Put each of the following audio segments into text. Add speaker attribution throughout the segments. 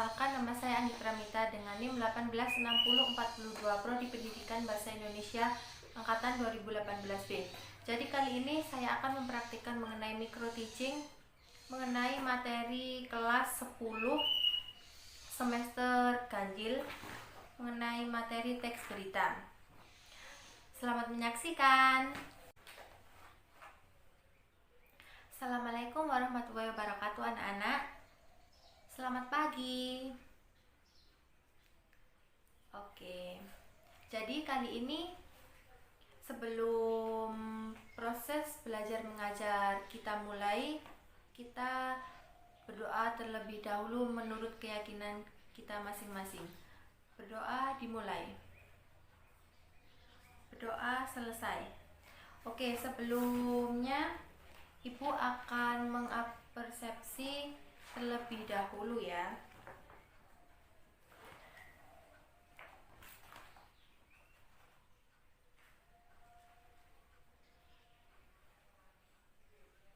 Speaker 1: Perkenalkan, nama saya Andi Pramita dengan NIM 186042 Prodi Pendidikan Bahasa Indonesia Angkatan 2018B. Jadi kali ini saya akan mempraktikkan mengenai micro teaching, mengenai materi kelas 10 semester ganjil, mengenai materi teks berita. Selamat menyaksikan. Assalamualaikum warahmatullahi wabarakatuh anak-anak. Selamat pagi. Oke, jadi kali ini sebelum proses belajar mengajar kita mulai, kita berdoa terlebih dahulu menurut keyakinan kita masing-masing. Berdoa dimulai, berdoa selesai. Oke, sebelumnya Ibu akan mengapersepsi terlebih dahulu ya.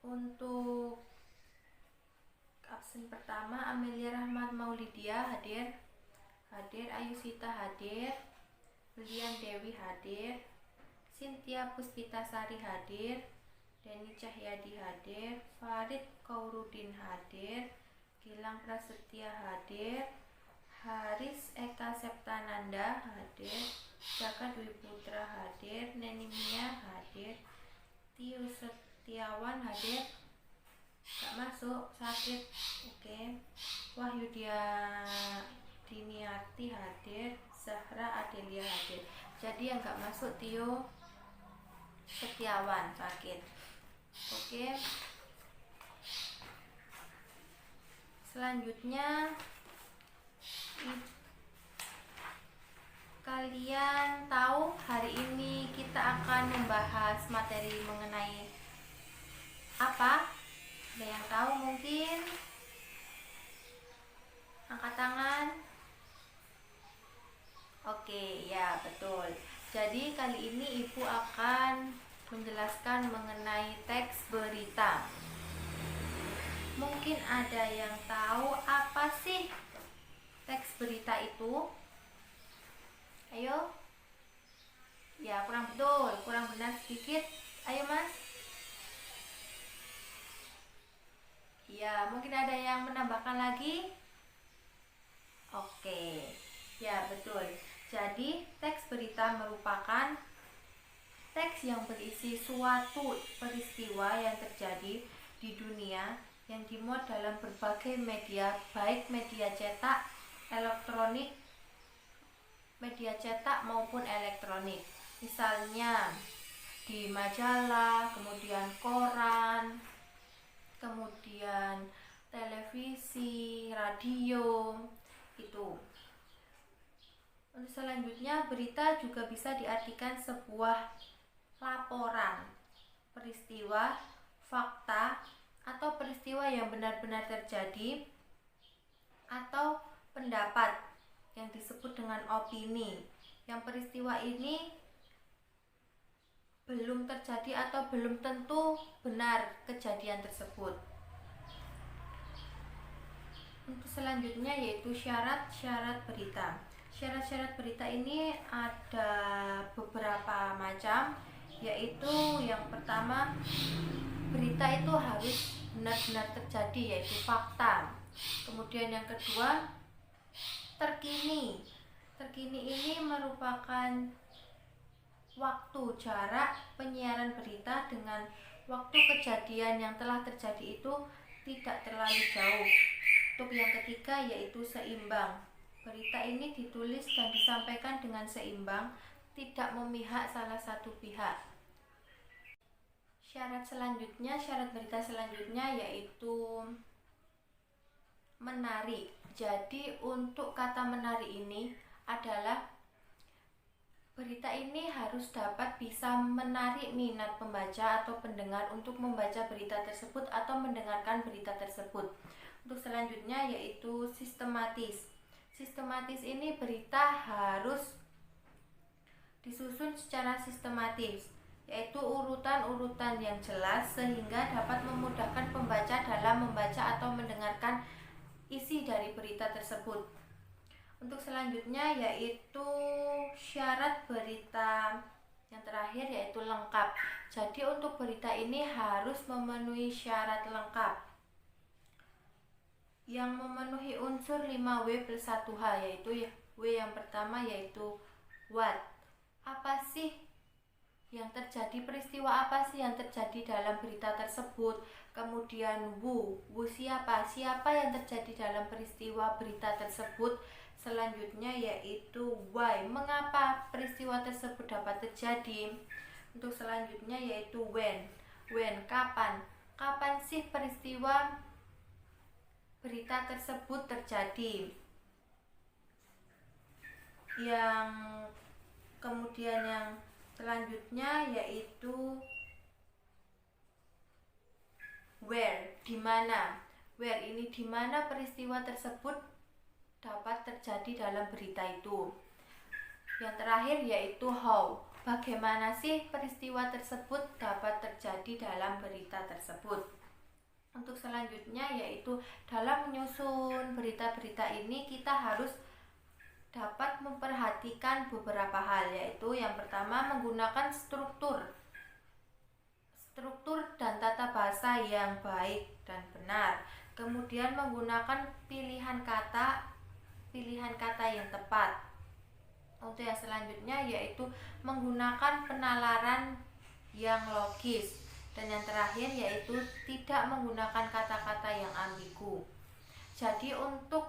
Speaker 1: Untuk absen pertama, Amelia Rahmat Maulidia hadir, Ayusita hadir, Lian Dewi hadir, Cynthia Puspitasari hadir, Deni Cahyadi hadir, Farid Kaurudin hadir, Gilang Prasetya hadir, Haris Eka Septananda hadir, Jaka Dwi Putra hadir, Neni Mia hadir, Tio Setiawan hadir, gak masuk, sakit. Oke. Wahyu Diniarti hadir, Zahra Adelia hadir. Jadi yang gak masuk Tio Setiawan, sakit. Oke. Selanjutnya kalian tahu hari ini kita akan membahas materi mengenai apa? Ada yang tahu mungkin? Angkat tangan. Oke, ya betul. Jadi kali ini Ibu akan menjelaskan mengenai teks berita. Mungkin ada yang tahu apa sih teks berita itu? Ayo. Ya, kurang betul, kurang benar sedikit. Ayo Mas. Ya, mungkin ada yang menambahkan lagi. Oke. Ya, betul. Jadi, teks berita merupakan teks yang berisi suatu peristiwa yang terjadi di dunia yang dimuat dalam berbagai media, baik media cetak, elektronik, media cetak maupun elektronik. Misalnya di majalah, kemudian koran, kemudian televisi, radio, itu. Untuk selanjutnya, berita juga bisa diartikan sebuah laporan, peristiwa, fakta, atau peristiwa yang benar-benar terjadi, atau pendapat yang disebut dengan opini, yang peristiwa ini belum terjadi atau belum tentu benar kejadian tersebut. Untuk selanjutnya yaitu syarat-syarat berita. Syarat-syarat berita ini ada beberapa macam, yaitu yang pertama, berita itu harus benar-benar terjadi, yaitu fakta. Kemudian yang kedua, terkini. Terkini ini merupakan waktu jarak penyiaran berita dengan waktu kejadian yang telah terjadi itu tidak terlalu jauh. Untuk yang ketiga yaitu seimbang. Berita ini ditulis dan disampaikan dengan seimbang, tidak memihak salah satu pihak. Syarat berita selanjutnya yaitu menarik. Jadi untuk kata menarik ini adalah berita ini harus dapat bisa menarik minat pembaca atau pendengar untuk membaca berita tersebut atau mendengarkan berita tersebut. Untuk selanjutnya yaitu sistematis. Sistematis ini berita harus disusun secara sistematis, yaitu urutan-urutan yang jelas sehingga dapat memudahkan pembaca dalam membaca atau mendengarkan isi dari berita tersebut. Untuk selanjutnya yaitu syarat berita yang terakhir yaitu lengkap. Jadi untuk berita ini harus memenuhi syarat lengkap yang memenuhi unsur 5W plus 1H, yaitu W yang pertama yaitu what. Apa sih yang terjadi, peristiwa apa sih yang terjadi dalam berita tersebut. Kemudian who siapa yang terjadi dalam peristiwa berita tersebut. Selanjutnya yaitu why, mengapa peristiwa tersebut dapat terjadi. Untuk selanjutnya yaitu when, kapan sih peristiwa berita tersebut terjadi. Yang kemudian yang selanjutnya yaitu where, di mana. Where ini di mana peristiwa tersebut dapat terjadi dalam berita itu. Yang terakhir yaitu how, bagaimana sih peristiwa tersebut dapat terjadi dalam berita tersebut. Untuk selanjutnya yaitu dalam menyusun berita-berita ini kita harus dapat memperhatikan beberapa hal, yaitu yang pertama menggunakan struktur dan tata bahasa yang baik dan benar. Kemudian menggunakan pilihan kata yang tepat. Untuk yang selanjutnya yaitu menggunakan penalaran yang logis. Dan yang terakhir yaitu tidak menggunakan kata-kata yang ambigu. Jadi untuk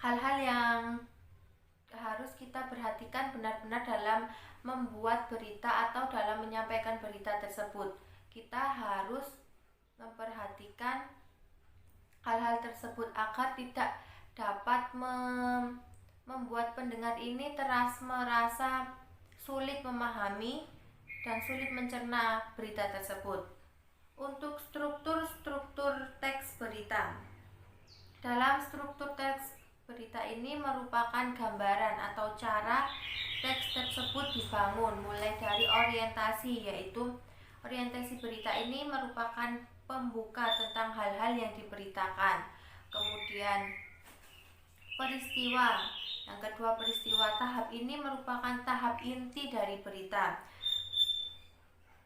Speaker 1: hal-hal yang harus kita perhatikan benar-benar dalam membuat berita atau dalam menyampaikan berita tersebut. Kita harus memperhatikan hal-hal tersebut agar tidak dapat membuat pendengar ini merasa sulit memahami dan sulit mencerna berita tersebut. Untuk struktur teks berita. Dalam struktur teks berita ini merupakan gambaran atau cara teks tersebut dibangun, mulai dari orientasi, yaitu orientasi berita ini merupakan pembuka tentang hal-hal yang diberitakan. Kemudian peristiwa, yang kedua peristiwa. Tahap ini merupakan tahap inti dari berita.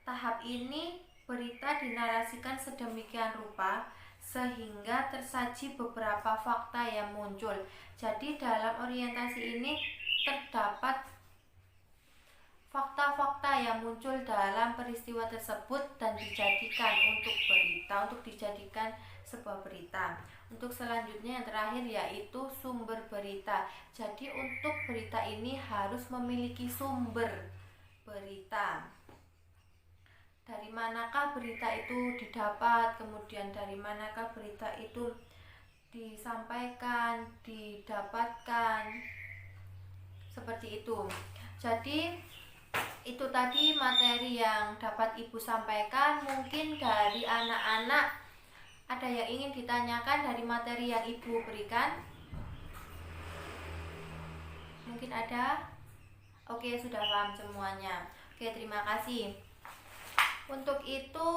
Speaker 1: Tahap ini berita dinarasikan sedemikian rupa sehingga tersaji beberapa fakta yang muncul. Jadi dalam orientasi ini terdapat fakta-fakta yang muncul dalam peristiwa tersebut dan dijadikan untuk berita, untuk dijadikan sebuah berita. Untuk selanjutnya yang terakhir yaitu sumber berita. Jadi untuk berita ini harus memiliki sumber berita. Dari manakah berita itu didapat, kemudian dari manakah berita itu disampaikan, didapatkan, seperti itu. Jadi itu tadi materi yang dapat Ibu sampaikan. Mungkin dari anak-anak ada yang ingin ditanyakan dari materi yang Ibu berikan? Mungkin ada? Oke, sudah paham semuanya. Oke, terima kasih. Untuk itu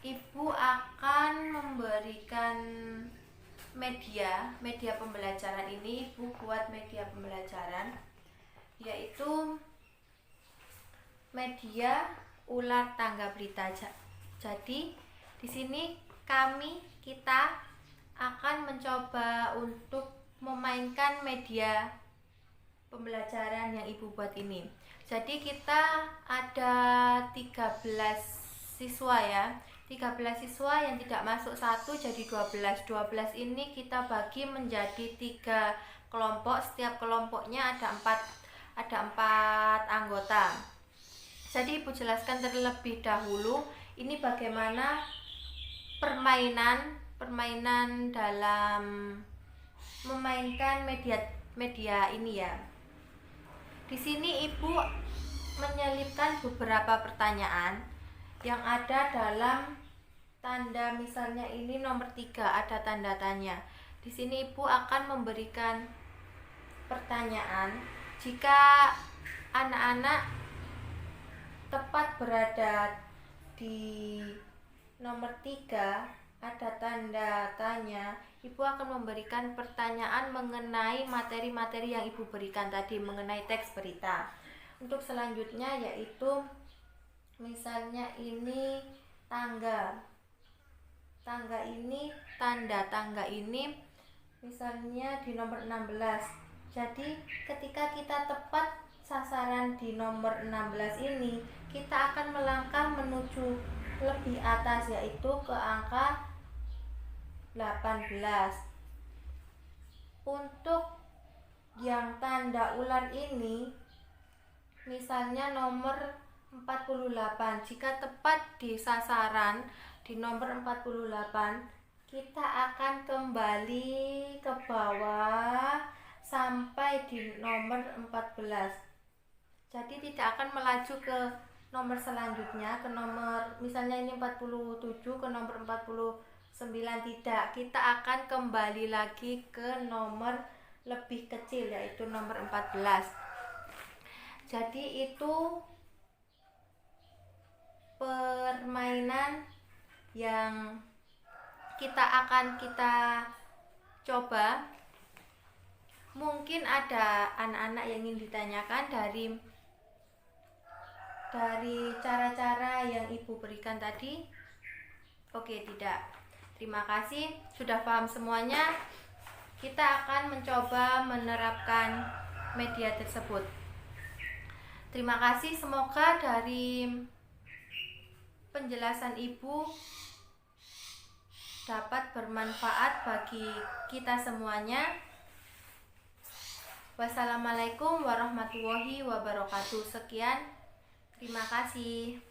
Speaker 1: Ibu akan memberikan media pembelajaran ini. Ibu buat media pembelajaran yaitu media ular tangga berita. Jadi di sini kita akan mencoba untuk memainkan media pembelajaran yang Ibu buat ini. Jadi kita ada 13 siswa ya. 13 siswa yang tidak masuk satu jadi 12. 12 ini kita bagi menjadi 3 kelompok. Setiap kelompoknya ada 4 anggota. Jadi Ibu jelaskan terlebih dahulu ini bagaimana permainan dalam memainkan media ini ya. Di sini Ibu menyelipkan beberapa pertanyaan yang ada dalam tanda, misalnya ini nomor 3 ada tanda tanya. Di sini Ibu akan memberikan pertanyaan. Jika anak-anak tepat berada di nomor 3 ada tanda tanya, Ibu akan memberikan pertanyaan mengenai materi-materi yang Ibu berikan tadi, mengenai teks berita. Untuk selanjutnya yaitu misalnya ini tangga ini, tanda tangga ini misalnya di nomor 16. Jadi ketika kita tepat sasaran di nomor 16 ini, kita akan melangkah menuju lebih atas, yaitu ke angka 18. Untuk yang tanda ular ini misalnya nomor 48, jika tepat di sasaran di nomor 48, kita akan kembali ke bawah sampai di nomor 14. Jadi tidak akan melaju ke nomor selanjutnya, ke nomor misalnya ini 47 ke nomor 49, tidak. Kita akan kembali lagi ke nomor lebih kecil, yaitu nomor 14. Jadi itu permainan yang kita coba. Mungkin ada anak-anak yang ingin ditanyakan dari cara-cara yang Ibu berikan tadi. Oke, tidak. Terima kasih, sudah paham semuanya. Kita akan mencoba menerapkan media tersebut. Terima kasih, semoga dari penjelasan Ibu dapat bermanfaat bagi kita semuanya. Wassalamualaikum warahmatullahi wabarakatuh. Sekian, terima kasih.